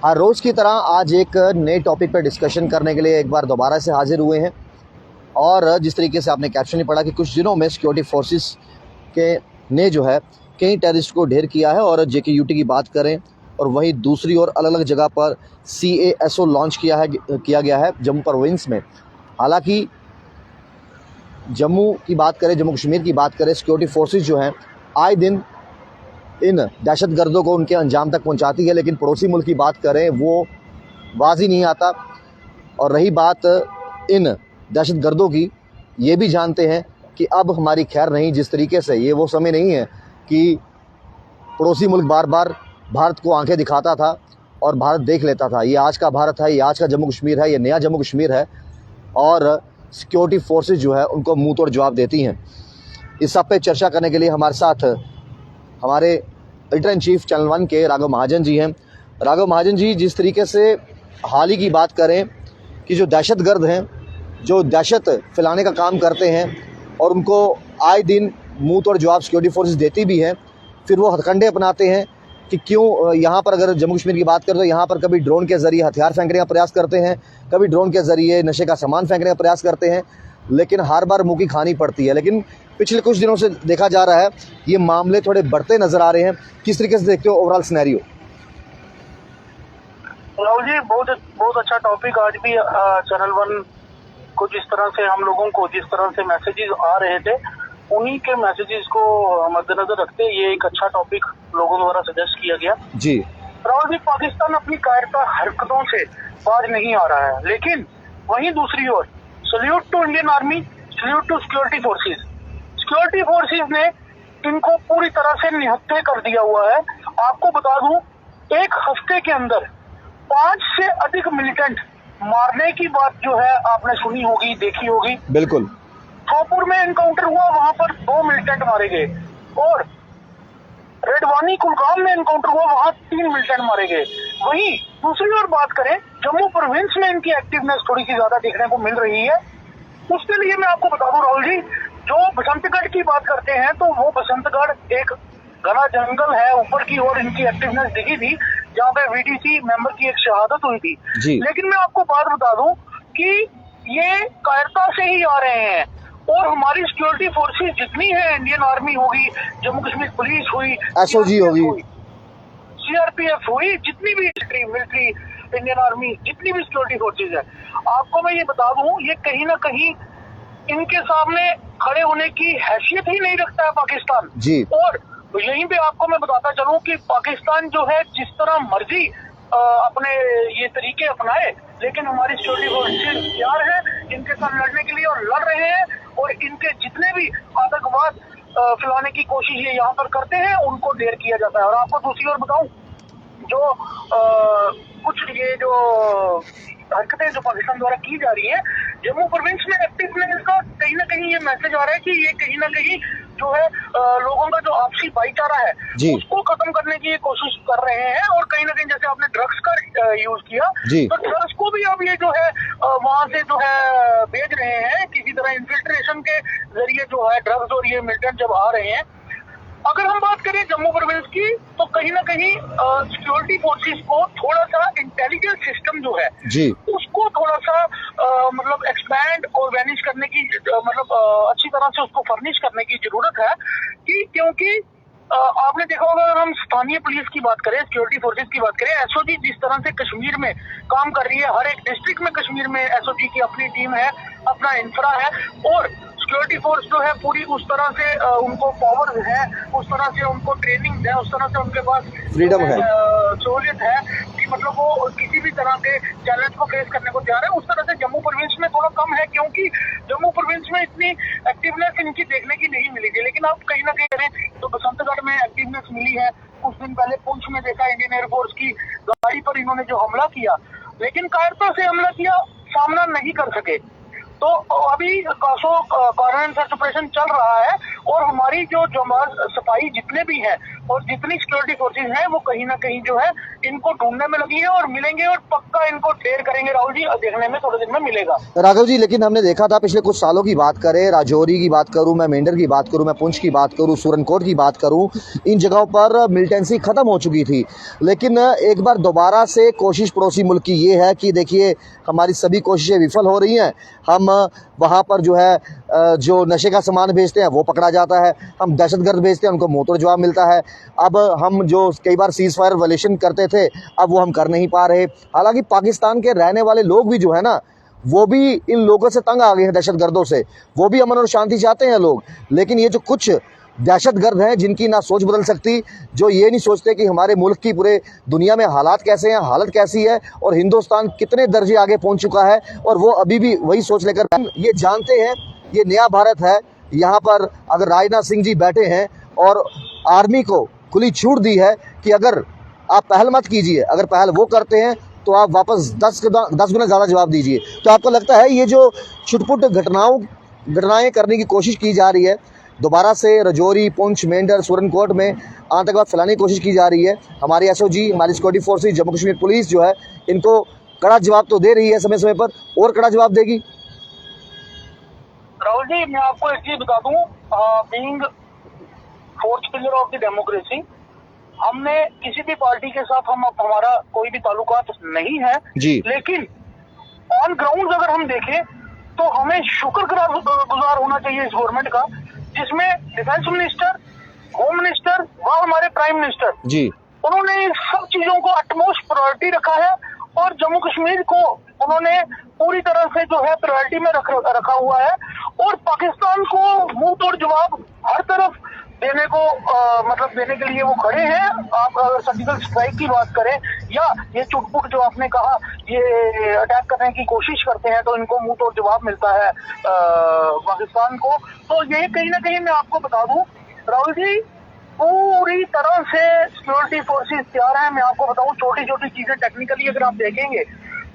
हर रोज़ की तरह आज एक नए टॉपिक पर डिस्कशन करने के लिए एक बार दोबारा से हाजिर हुए हैं। और जिस तरीके से आपने कैप्शन ही पढ़ा कि कुछ दिनों में सिक्योरिटी फोर्सेस के ने जो है कई टेररिस्ट को ढेर किया है। और JKUT की बात करें और वहीं दूसरी ओर अलग अलग जगह पर CASO लॉन्च किया गया है जम्मू प्रोविंस में। हालांकि जम्मू की बात करें, जम्मू कश्मीर की बात करें, सिक्योरिटी फोर्सेस जो हैं आए दिन इन दहशतगर्दों को उनके अंजाम तक पहुंचाती है, लेकिन पड़ोसी मुल्क की बात करें वो बाजी नहीं आता। और रही बात इन दहशतगर्दों की, ये भी जानते हैं कि अब हमारी खैर नहीं। जिस तरीके से ये वो समय नहीं है कि पड़ोसी मुल्क बार बार भारत को आंखें दिखाता था और भारत देख लेता था। ये आज का भारत है, ये आज का जम्मू कश्मीर है, ये नया जम्मू कश्मीर है। और सिक्योरिटी फोर्सेस जो है उनको मुंह तोड़ जवाब देती हैं। इस सब पे चर्चा करने के लिए हमारे साथ हमारे एडिटर इन चीफ चैनल 1 के राघव महाजन जी हैं। राघव महाजन जी, जिस तरीके से हाल ही की बात करें कि जो दहशतगर्द हैं, जो दहशत फैलाने का काम करते हैं और उनको आए दिन मुंह तोड़ जवाब सिक्योरिटी फोर्सेस देती भी हैं, फिर वो हथकंडे अपनाते हैं कि क्यों यहाँ पर अगर जम्मू कश्मीर की बात करें तो यहाँ पर कभी ड्रोन के ज़रिए हथियार फेंकने का प्रयास करते हैं, कभी ड्रोन के ज़रिए नशे का सामान फेंकने का प्रयास करते हैं, लेकिन हर बार मुँह की खानी पड़ती है। लेकिन पिछले कुछ दिनों से देखा जा रहा है ये मामले थोड़े बढ़ते नज़र आ रहे हैं। किस तरीके से देखते हो ओवरऑल सिनेरियो? राहुल जी, बहुत अच्छा टॉपिक। आज भी चैनल 1 को जिस तरह से हम लोगों को जिस तरह से मैसेजेस आ रहे थे, उन्हीं के मैसेजेस को मद्देनजर रखते ये एक अच्छा टॉपिक लोगों द्वारा सजेस्ट किया गया जी। राहुल जी, पाकिस्तान अपनी कायरता हरकतों से बाज नहीं आ रहा है, लेकिन वहीं दूसरी ओर salute to Indian army, salute to security forces. Security forces ने इनको पूरी तरह से निहत्थे कर दिया हुआ है। आपको बता दूं, एक हफ्ते के अंदर 5 से अधिक मिलिटेंट मारने की बात जो है आपने सुनी होगी, देखी होगी। बिल्कुल। सोपुर में एनकाउंटर हुआ, वहां पर 2 मिलिटेंट मारे गए। और रेडवानी कुलगाम में एनकाउंटर हुआ, वहां 3 मिलिटेंट मारे गए। वहीं दूसरी ओर बात करें, जम्मू प्रोविंस में इनकी एक्टिवनेस थोड़ी सी ज्यादा देखने को मिल रही है। उसके लिए मैं आपको बता दूं राहुल जी, जो बसंतगढ़ की बात करते हैं तो वो बसंतगढ़ एक घना जंगल है, ऊपर की ओर इनकी एक्टिवनेस दिखी थी, जहाँ पे VDC मेंबर की एक शहादत हुई थी। लेकिन मैं आपको बात बता दूं कि ये कायरता से ही आ रहे हैं। और हमारी सिक्योरिटी फोर्सेस जितनी है, इंडियन आर्मी होगी, जम्मू कश्मीर पुलिस हुई, SOG होगी, CRPF हुई, जितनी भी मिलिट्री, इंडियन आर्मी, जितनी भी सिक्योरिटी फोर्सेस है, आपको मैं ये बता दूं, ये कहीं ना कहीं इनके सामने खड़े होने की हैसियत ही नहीं रखता है पाकिस्तान जी। और यहीं पे आपको मैं बताता चलूं कि पाकिस्तान जो है जिस तरह मर्जी अपने ये तरीके अपनाए, लेकिन हमारी सिक्योरिटी फोर्सेस तैयार है इनके साथ लड़ने के लिए और लड़ रहे हैं। और इनके जितने भी आतंकवाद फैलाने की कोशिश ये यहाँ पर करते हैं, उनको ढेर किया जाता है। और आपको दूसरी ओर बताऊं, जो कुछ ये जो हरकतें जो पाकिस्तान द्वारा की जा रही है जम्मू प्रोविंस में, एक्टिवनेस का कहीं ना कहीं ये मैसेज आ रहा है कि ये कहीं ना कहीं जो है लोगों का जो आपसी भाईचारा है उसको खत्म करने की कोशिश कर रहे हैं। और कहीं ना कहीं जैसे आपने ड्रग्स का यूज किया, तो ड्रग्स को भी अब ये जो है वहां से जो है भेज रहे हैं, किसी तरह इन्फिल्ट्रेशन के जरिए जो है ड्रग्स और ये मिलिटेंट जब आ रहे हैं। अगर हम बात करें जम्मू प्रोविंस की, तो कहीं ना कहीं सिक्योरिटी फोर्सेस को थोड़ा सा इंटेलिजेंस सिस्टम जो है उसको थोड़ा सा मतलब एक्सपैंड और वैनिश करने की मतलब अच्छी तरह से उसको फर्निश करने की जरूरत है। क्योंकि आपने देखा होगा, अगर हम स्थानीय पुलिस की बात करें, सिक्योरिटी फोर्सेस की बात करें, SOG जिस तरह से कश्मीर में काम कर रही है, हर एक डिस्ट्रिक्ट में कश्मीर में SOG की अपनी टीम है, अपना इंफ्रा है, और सिक्योरिटी फोर्स जो है पूरी उस तरह से उनको पावर है, उस तरह से उनको ट्रेनिंग है, उस तरह से उनके पास फ्रीडम है, सहूलियत है कि मतलब वो किसी भी तरह के चैलेंज को फेस करने को तैयार है। उस तरह से जम्मू प्रोविंस में थोड़ा कम है, क्योंकि जम्मू प्रोविंस में इतनी एक्टिवनेस इनकी देखने की नहीं मिली थी। लेकिन अब कहीं ना कहीं करें तो बसंतगढ़ में एक्टिवनेस मिली है। कुछ दिन पहले पुंछ में देखा, इंडियन एयरफोर्स की गाड़ी पर इन्होंने जो हमला किया, लेकिन कायरता से हमला किया, सामना नहीं कर सके। तो अभी कासो कॉर्नर सर्च ऑपरेशन चल रहा है, और हमारी जो सफाई जितने भी हैं और जितनी सिक्योरिटी फोर्सेज हैं वो कहीं ना कहीं जो है इनको ढूंढने में लगी है और मिलेंगे और पक्का इनको ढेर करेंगे राहुल जी, देखने में थोड़े दिन में मिलेगा। राघव जी, लेकिन हमने देखा था पिछले कुछ सालों की बात करें, राजौरी की बात करूं, मैं मेंढर की बात करूं, मैं पुंछ की बात करूं, सूरनकोट की बात करूं, इन जगहों पर मिलिटेंसी खत्म हो चुकी थी। लेकिन एक बार दोबारा से कोशिश पड़ोसी मुल्क की ये है कि देखिए हमारी सभी कोशिशें विफल हो रही हैं। हम वहाँ पर जो है जो नशे का सामान भेजते हैं वो पकड़ा जाता है, हम दहशतगर्द भेजते हैं उनको मुँह तोड़ जवाब मिलता है। अब हम जो कई बार सीज़ फायर वायलेशन करते थे अब वो हम कर नहीं पा रहे। हालांकि पाकिस्तान के रहने वाले लोग भी जो है ना वो भी इन लोगों से तंग आ गए हैं, दहशतगर्दों से। वो भी अमन और शांति चाहते हैं लोग, लेकिन ये जो कुछ दहशतगर्द हैं जिनकी ना सोच बदल सकती, जो ये नहीं सोचते कि हमारे मुल्क की पूरे दुनिया में हालात कैसे हैं, हालत कैसी है और हिंदुस्तान कितने दर्जे आगे पहुंच चुका है, और वो अभी भी वही सोच लेकर हम ये जानते हैं ये नया भारत है। यहाँ पर अगर राजनाथ सिंह जी बैठे हैं और आर्मी को खुली छूट दी है कि अगर आप पहल मत कीजिए, अगर पहल वो करते हैं तो आप वापस 10 गुना ज़्यादा जवाब दीजिए। तो आपको लगता है ये जो छुटपुट घटनाएं करने की कोशिश की जा रही है, दोबारा से रजौरी, पुंछ, मेंढर, सूरनकोट में आतंकवाद फैलाने की कोशिश की जा रही है, हमारी एसओजी, हमारी security forces, Jammu Kashmir police जो है इनको कड़ा जवाब तो दे रही है समय समय पर, और कड़ा जवाब देगी। राहुल जी, मैं आपको एक चीज बता दूं, being fourth pillar of the democracy, हमने किसी भी पार्टी के साथ हमारा कोई भी ताल्लुकात नहीं है जी। लेकिन ऑन ग्राउंड अगर हम देखें तो हमें शुक्रगुजार होना चाहिए इस गवर्नमेंट का, जिसमें डिफेंस मिनिस्टर, होम मिनिस्टर व हमारे प्राइम मिनिस्टर जी उन्होंने इन सब चीजों को अटमोस्ट प्रायोरिटी रखा है और जम्मू कश्मीर को उन्होंने पूरी तरह से जो है प्रायोरिटी में रखा हुआ है और पाकिस्तान को मुंह तोड़ जवाब हर तरफ देने को मतलब देने के लिए वो खड़े हैं। आप अगर सर्जिकल स्ट्राइक की बात करें या ये चुटपुट जो आपने कहा ये अटैक करने की कोशिश करते हैं तो इनको मुंह तोड़ जवाब मिलता है पाकिस्तान को। तो ये कहीं ना कहीं मैं आपको बता दूं राहुल जी, पूरी तरह से सिक्योरिटी फोर्सेस तैयार हैं। मैं आपको बताऊं छोटी छोटी चीजें टेक्निकली अगर आप देखेंगे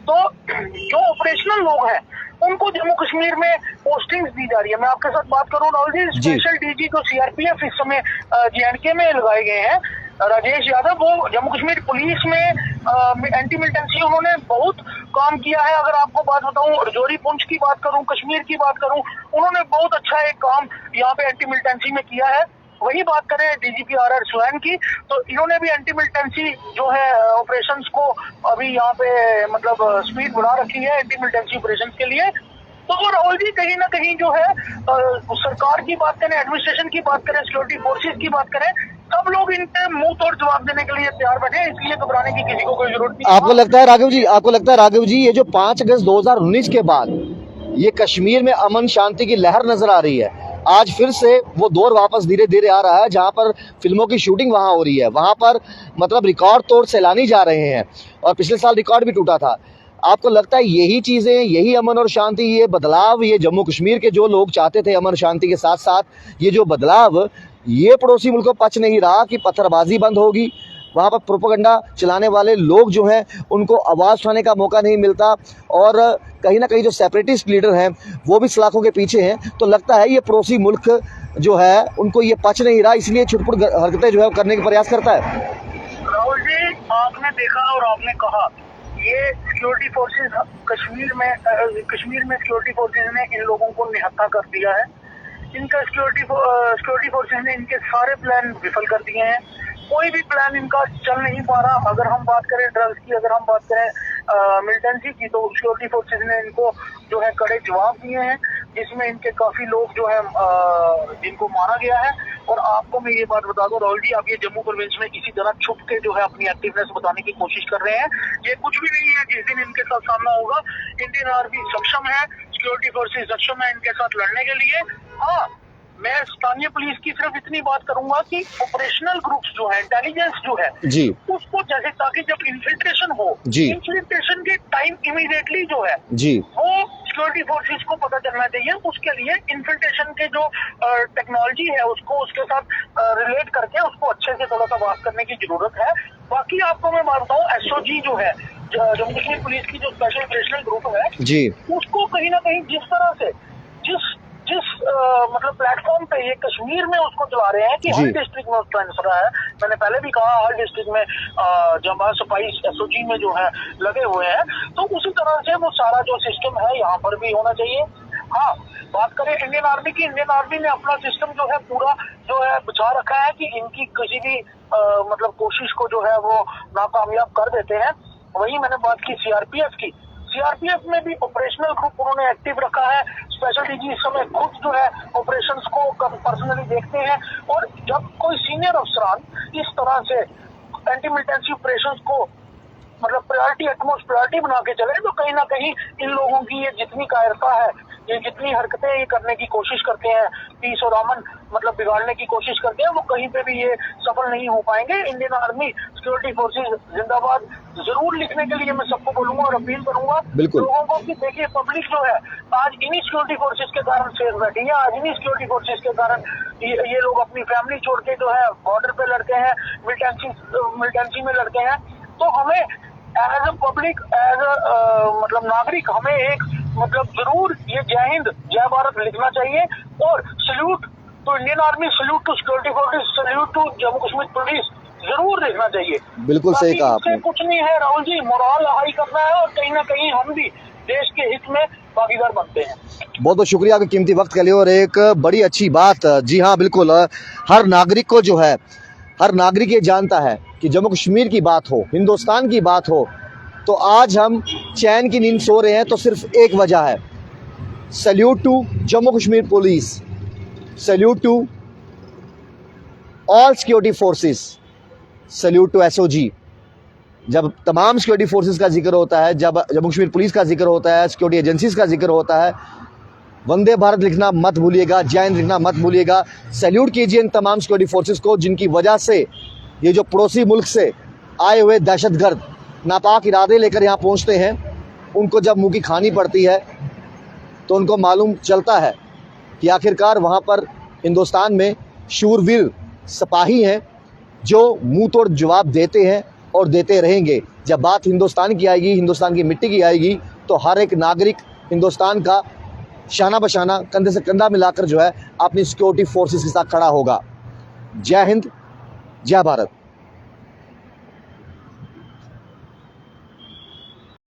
तो जो ऑपरेशनल लोग हैं उनको जम्मू कश्मीर में पोस्टिंग्स दी जा रही है। मैं आपके साथ बात करूं राहुल जी, स्पेशल डीजी जो सीआरपीएफ इस समय जेएंडके में लगाए गए हैं, राजेश यादव, वो जम्मू कश्मीर पुलिस में एंटी मिलिटेंसी उन्होंने बहुत काम किया है। अगर आपको बात बताऊं रजौरी पुंछ की बात करूं, कश्मीर की बात करूं, उन्होंने बहुत अच्छा एक काम यहाँ पे एंटी मिलिटेंसी में किया है। वही बात करें डीजीपी आर स्वैन की, तो इन्होंने भी एंटी मिलिटेंसी जो है ऑपरेशंस को अभी यहाँ पे मतलब स्पीड बढ़ा रखी है एंटी मिलिटेंसी ऑपरेशंस के लिए। तो राहुल जी कहीं ना कहीं जो है सरकार की बात करें, एडमिनिस्ट्रेशन की बात करें, सिक्योरिटी फोर्सेज की बात करें, सब लोग इनके मुंह तोड़ जवाब देने के लिए तैयार बैठे हैं, इसलिए घबराने की किसी को कोई जरूरत नहीं। आपको लगता है राघव जी ये जो 5 अगस्त 2019 के बाद ये कश्मीर में अमन शांति की लहर नजर आ रही है, आज फिर से वो दौर वापस धीरे धीरे आ रहा है जहां पर फिल्मों की शूटिंग वहां हो रही है, वहां पर मतलब रिकॉर्ड तोड़ सैलानी जा रहे हैं और पिछले साल रिकॉर्ड भी टूटा था। आपको लगता है यही चीज़ें, यही अमन और शांति, ये बदलाव, ये जम्मू कश्मीर के जो लोग चाहते थे अमन शांति के साथ साथ ये जो बदलाव, ये पड़ोसी मुल्क को पच नहीं रहा कि पत्थरबाजी बंद होगी, वहाँ पर प्रोपेगेंडा चलाने वाले लोग जो हैं उनको आवाज़ उठाने का मौका नहीं मिलता और कहीं ना कहीं जो सेपरेटिस्ट लीडर हैं वो भी सलाखों के पीछे हैं। तो लगता है ये पड़ोसी मुल्क जो है उनको ये पच नहीं रहा, इसलिए छुटपुट हरकतें जो है करने का प्रयास करता है। राहुल जी, आपने देखा और आपने कहा ये सिक्योरिटी फोर्सेज कश्मीर में सिक्योरिटी फोर्सेज ने इन लोगों को निहत्था कर दिया है। इनका सिक्योरिटी फोर्सेज ने इनके सारे प्लान विफल कर दिए हैं। कोई भी प्लान इनका चल नहीं पा रहा। अगर हम बात करें ड्रग्स की, अगर हम बात करें मिलिटेंसी की, तो सिक्योरिटी फोर्सेज ने इनको जो है कड़े जवाब दिए हैं, जिसमें इनके काफी लोग जो है जिनको मारा गया है। और आपको मैं ये बात बता दूं राहुल जी, आप ये जम्मू प्रोविंस में इसी तरह छुप के जो है अपनी एक्टिवनेस बताने की कोशिश कर रहे हैं। ये कुछ भी नहीं है। जिस दिन इनके साथ सामना होगा, इंडियन आर्मी सक्षम है, सिक्योरिटी फोर्सेज सक्षम है इनके साथ लड़ने के लिए। हाँ, मैं स्थानीय पुलिस की सिर्फ इतनी बात करूंगा कि ऑपरेशनल ग्रुप्स जो है, इंटेलिजेंस जो है जी, उसको जैसे ताकि जब इन्फिल्ट्रेशन हो, इन्फिल्ट्रेशन के टाइम इमीडिएटली जो है जी वो सिक्योरिटी फोर्सेज को पता चलना चाहिए। उसके लिए इन्फिल्ट्रेशन के जो टेक्नोलॉजी है उसको उसके साथ रिलेट करके उसको अच्छे से थोड़ा सा बात करने की जरूरत है। बाकी आपको मैं बात बताऊँ, एसओजी जो है जम्मू कश्मीर पुलिस की जो स्पेशल ऑपरेशनल ग्रुप है जी, उसको कहीं ना कहीं जिस तरह से जिस मतलब प्लेटफॉर्म पे ये कश्मीर में उसको चला रहे हैं कि जी। हर डिस्ट्रिक्ट में उसका इंफ्रा है, मैंने पहले भी कहा हर डिस्ट्रिक्ट में जमा सफाई एसओजी में जो है लगे हुए हैं, तो उसी तरह से वो सारा जो सिस्टम है यहाँ पर भी होना चाहिए। हाँ, बात करें इंडियन आर्मी की, इंडियन आर्मी ने अपना सिस्टम जो है पूरा जो है बिछा रखा है कि इनकी किसी भी मतलब कोशिश को जो है वो नाकामयाब कर देते हैं। वही मैंने बात की सीआरपीएफ की, सीआरपीएफ में भी ऑपरेशनल ग्रुप उन्होंने एक्टिव रखा है। स्पेशल डीजी इस समय खुद जो है ऑपरेशंस को पर्सनली देखते हैं, और जब कोई सीनियर अफसरान इस तरह से एंटी मिलिटेंसी ऑपरेशंस को मतलब प्रायोरिटी एटमोस्ट प्रायोरिटी बना के चले, तो कहीं ना कहीं इन लोगों की ये जितनी कायरता है, ये जितनी हरकतें ये करने की कोशिश करते हैं, पीस और अमन मतलब बिगाड़ने की कोशिश करते हैं, वो कहीं पे भी ये सफल नहीं हो पाएंगे। इंडियन आर्मी सिक्योरिटी फोर्सेज जिंदाबाद जरूर लिखने के लिए मैं सबको बोलूंगा और अपील करूंगा बिल्कुल। लोगों को कि देखिए पब्लिक जो है आज इन्हीं सिक्योरिटी फोर्सेज के कारण सेफ बैठी है, आज इन्हीं सिक्योरिटी फोर्सेज के कारण ये लोग अपनी फैमिली छोड़ के जो है बॉर्डर पे लड़ते हैं, मिलिटेंसी में लड़ते हैं। तो हमें as a public, as a मतलब नागरिक, हमें एक मतलब जरूर ये जय हिंद जय भारत लिखना चाहिए, और salute to Indian army, salute to security forces, salute to Jammu Kashmir police जरूर देखना चाहिए। बिल्कुल सही कहा बाकी इससे आपने। कुछ नहीं है राहुल जी, मोरल हाई करना है, और कहीं ना कहीं हम भी देश के हित में भागीदार बनते हैं। बहुत बहुत शुक्रिया आपके कीमती वक्त के लिए, और एक बड़ी अच्छी बात, जी हाँ बिल्कुल, हर नागरिक को जो है, हर नागरिक ये जानता है कि जम्मू कश्मीर की बात हो, हिंदुस्तान की बात हो, तो आज हम चैन की नींद सो रहे हैं तो सिर्फ एक वजह है, salute to Jammu Kashmir police, salute to all security forces, salute to SOG. जब तमाम सिक्योरिटी फोर्सेस का जिक्र होता है, जब जम्मू कश्मीर पुलिस का जिक्र होता है, सिक्योरिटी एजेंसीज का जिक्र होता है, वंदे भारत लिखना मत भूलिएगा, जय हिंद लिखना मत भूलिएगा। सैल्यूट कीजिए इन तमाम सिक्योरिटी फोर्सेस को जिनकी वजह से ये जो पड़ोसी मुल्क से आए हुए दहशतगर्द नापाक इरादे लेकर यहाँ पहुँचते हैं, उनको जब मुँह की खानी पड़ती है तो उनको मालूम चलता है कि आखिरकार वहाँ पर हिंदुस्तान में शूरवीर सिपाही हैं जो मुंह तोड़ जवाब देते हैं और देते रहेंगे। जब बात हिंदुस्तान की आएगी, हिंदुस्तान की मिट्टी की आएगी, तो हर एक नागरिक हिंदुस्तान का शाना बशाना कंधे से कंधा मिलाकर जो है अपनी सिक्योरिटी फोर्सेस के साथ खड़ा होगा। जय हिंद, जय भारत।